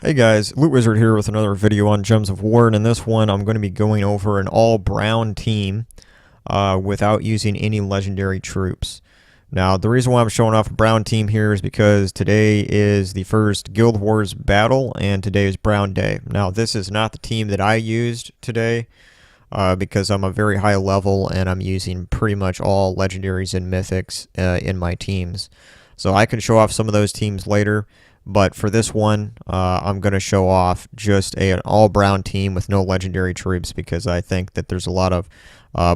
Hey guys, Loot Wizard here with another video on Gems of War, and in this one I'm going to be going over an all-brown team without using any legendary troops. Now, the reason why I'm showing off a brown team here is because today is the first Guild Wars battle, and today is Brown Day. Now, this is not the team that I used today, because I'm a very high level and I'm using pretty much all legendaries and mythics in my teams. So I can show off some of those teams later. But for this one, I'm going to show off just an all-brown team with no legendary troops because I think that there's a lot of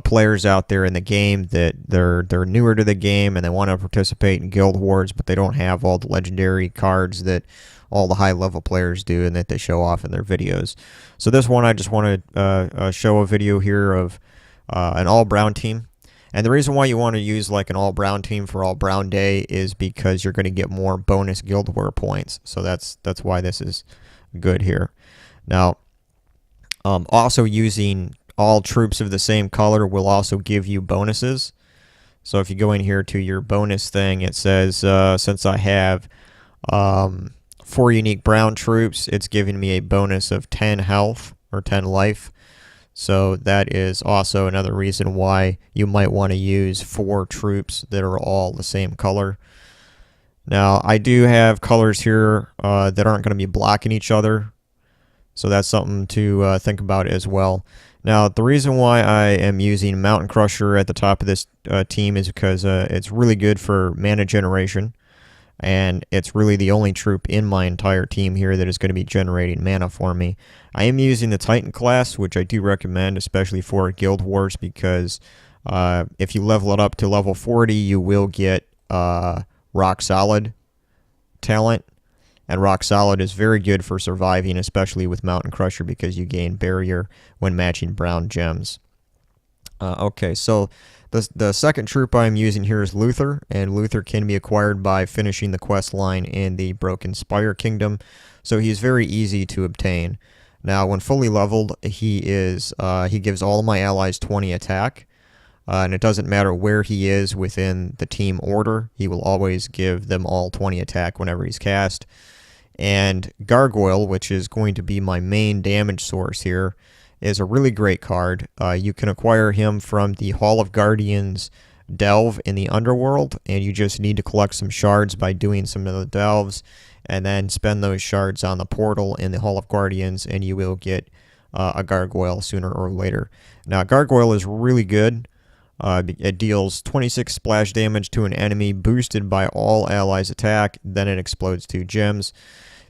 players out there in the game that they're newer to the game and they want to participate in Guild Wars, but they don't have all the legendary cards that all the high-level players do and that they show off in their videos. So this one, I just want to show a video here of an all-brown team. And the reason why you want to use like an all-brown team for all-brown day is because you're going to get more bonus Guild War points. So that's why this is good here. Now, also using all troops of the same color will also give you bonuses. So if you go in here to your bonus thing, it says since I have 4 unique brown troops, it's giving me a bonus of 10 health or 10 life. So that is also another reason why you might want to use 4 troops that are all the same color. Now, I do have colors here that aren't going to be blocking each other. So that's something to think about as well. Now, the reason why I am using Mountain Crusher at the top of this team is because it's really good for mana generation. And it's really the only troop in my entire team here that is going to be generating mana for me. I am using the Titan class, which I do recommend, especially for Guild Wars, because if you level it up to level 40, you will get Rock Solid talent. And Rock Solid is very good for surviving, especially with Mountain Crusher, because you gain barrier when matching brown gems. Okay, so the second troop I'm using here is Luther, and Luther can be acquired by finishing the quest line in the Broken Spire Kingdom, so he's very easy to obtain. Now, when fully leveled, he gives all of my allies 20 attack, and it doesn't matter where he is within the team order, he will always give them all 20 attack whenever he's cast. And Gargoyle, which is going to be my main damage source here, is a really great card. You can acquire him from the Hall of Guardians delve in the Underworld, and you just need to collect some shards by doing some of the delves, and then spend those shards on the portal in the Hall of Guardians, and you will get a Gargoyle sooner or later. Now, Gargoyle is really good. It deals 26 splash damage to an enemy, boosted by all allies' attack, then it explodes 2 gems.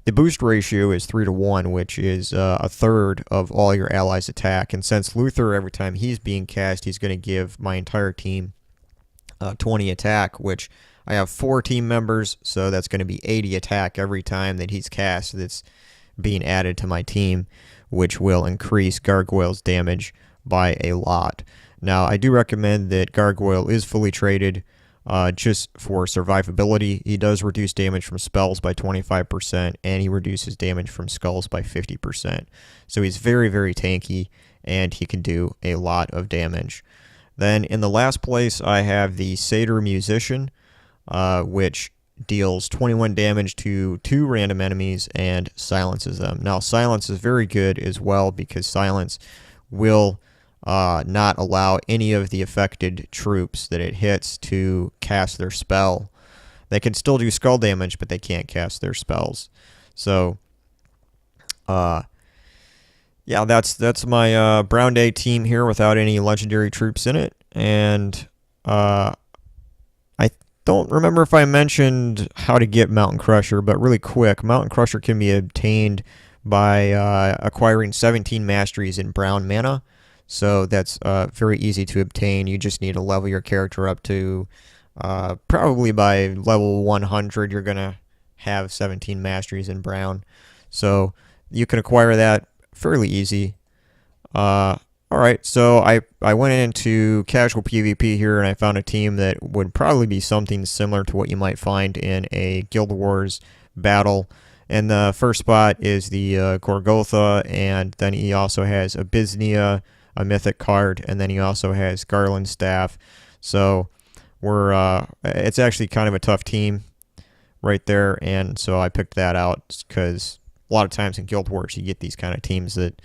The boost ratio is 3 to 1, which is a third of all your allies' attack. And since Luther, every time he's being cast, he's going to give my entire team 20 attack, which I have 4 team members, so that's going to be 80 attack every time that he's cast that's being added to my team, which will increase Gargoyle's damage by a lot. Now, I do recommend that Gargoyle is fully traded just for survivability. He does reduce damage from spells by 25%, and he reduces damage from skulls by 50%. So he's very, very tanky, and he can do a lot of damage. Then in the last place, I have the Satyr Musician, which deals 21 damage to 2 random enemies and silences them. Now, silence is very good as well because silence will not allow any of the affected troops that it hits to cast their spell. They can still do skull damage, but they can't cast their spells. So, yeah, that's my Brown Day team here without any legendary troops in it. And I don't remember if I mentioned how to get Mountain Crusher, but really quick, Mountain Crusher can be obtained by acquiring 17 masteries in brown mana. So that's very easy to obtain. You just need to level your character up to probably by level 100, you're going to have 17 masteries in brown. So you can acquire that fairly easy. Alright, so I went into casual PvP here and I found a team that would probably be something similar to what you might find in a Guild Wars battle. And the first spot is the Golgotha, and then he also has Abysnia, a mythic card, and then he also has Garland Staff. So it's actually kind of a tough team right there, and so I picked that out because a lot of times in Guild Wars you get these kind of teams that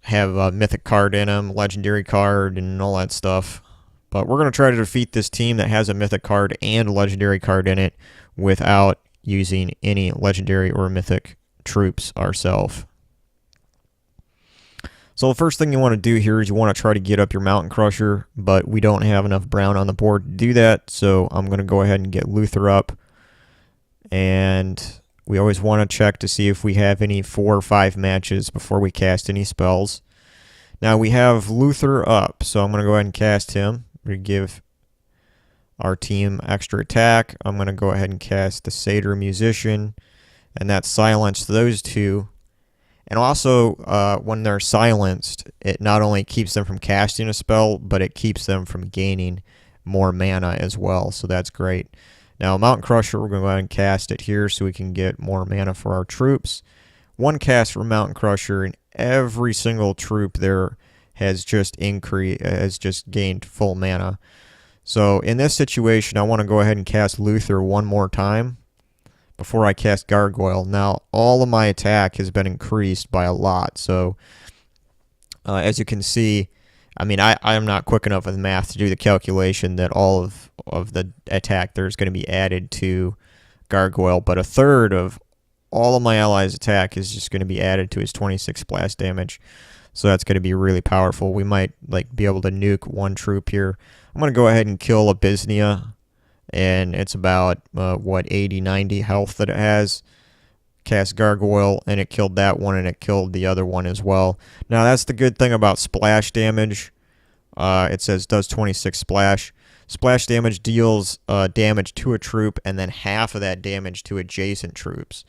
have a mythic card in them, legendary card, and all that stuff. But we're going to try to defeat this team that has a mythic card and a legendary card in it without using any legendary or mythic troops ourselves. So the first thing you want to do here is you want to try to get up your Mountain Crusher, but we don't have enough brown on the board to do that, so I'm going to go ahead and get Luther up. And we always want to check to see if we have any 4 or 5 matches before we cast any spells. Now we have Luther up, so I'm going to go ahead and cast him. We give our team extra attack. I'm going to go ahead and cast the Satyr Musician, and that silenced those two. And also, when they're silenced, it not only keeps them from casting a spell, but it keeps them from gaining more mana as well, so that's great. Now, Mountain Crusher, we're going to go ahead and cast it here so we can get more mana for our troops. 1 cast for Mountain Crusher, and every single troop there has just gained full mana. So in this situation, I want to go ahead and cast Luther one more time before I cast Gargoyle. Now, all of my attack has been increased by a lot. So as you can see, I mean, I am not quick enough with math to do the calculation that all of the attack there is going to be added to Gargoyle, but a third of all of my allies' attack is just going to be added to his 26 splash damage. So that's going to be really powerful. We might be able to nuke one troop here. I'm going to go ahead and kill Abysnia, and it's about 80, 90 health that it has. Cast Gargoyle, and it killed that one, and it killed the other one as well. Now that's the good thing about splash damage. It says does 26 splash. Splash damage deals damage to a troop, and then half of that damage to adjacent troops.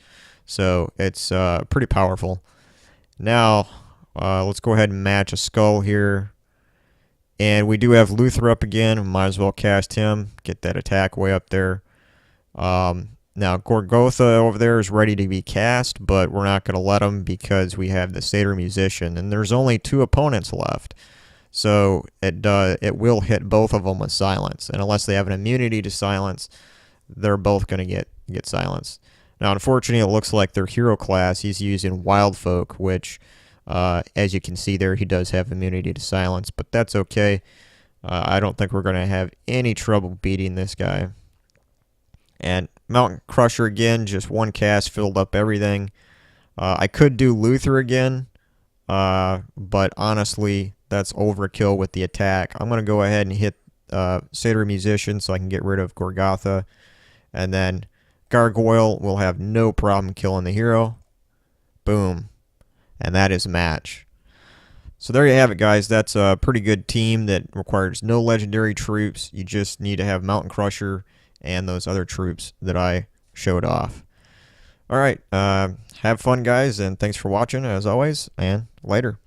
So it's pretty powerful. Now let's go ahead and match a skull here. And we do have Luther up again. Might as well cast him. Get that attack way up there. Now Gorgotha over there is ready to be cast, but we're not going to let him because we have the Satyr Musician. And there's only 2 opponents left. So it will hit both of them with silence. And unless they have an immunity to silence, they're both going to get silenced. Now, unfortunately, it looks like their hero class, he's using Wild Folk, which, as you can see there, he does have immunity to silence, but that's okay. I don't think we're going to have any trouble beating this guy. And Mountain Crusher again, just 1 cast, filled up everything. I could do Luther again, but honestly, that's overkill with the attack. I'm going to go ahead and hit Satyr Musician so I can get rid of Gorgotha. And then Gargoyle will have no problem killing the hero. Boom. And that is a match. So there you have it, guys. That's a pretty good team that requires no legendary troops. You just need to have Mountain Crusher and those other troops that I showed off. All right. Have fun, guys, and thanks for watching, as always, and later.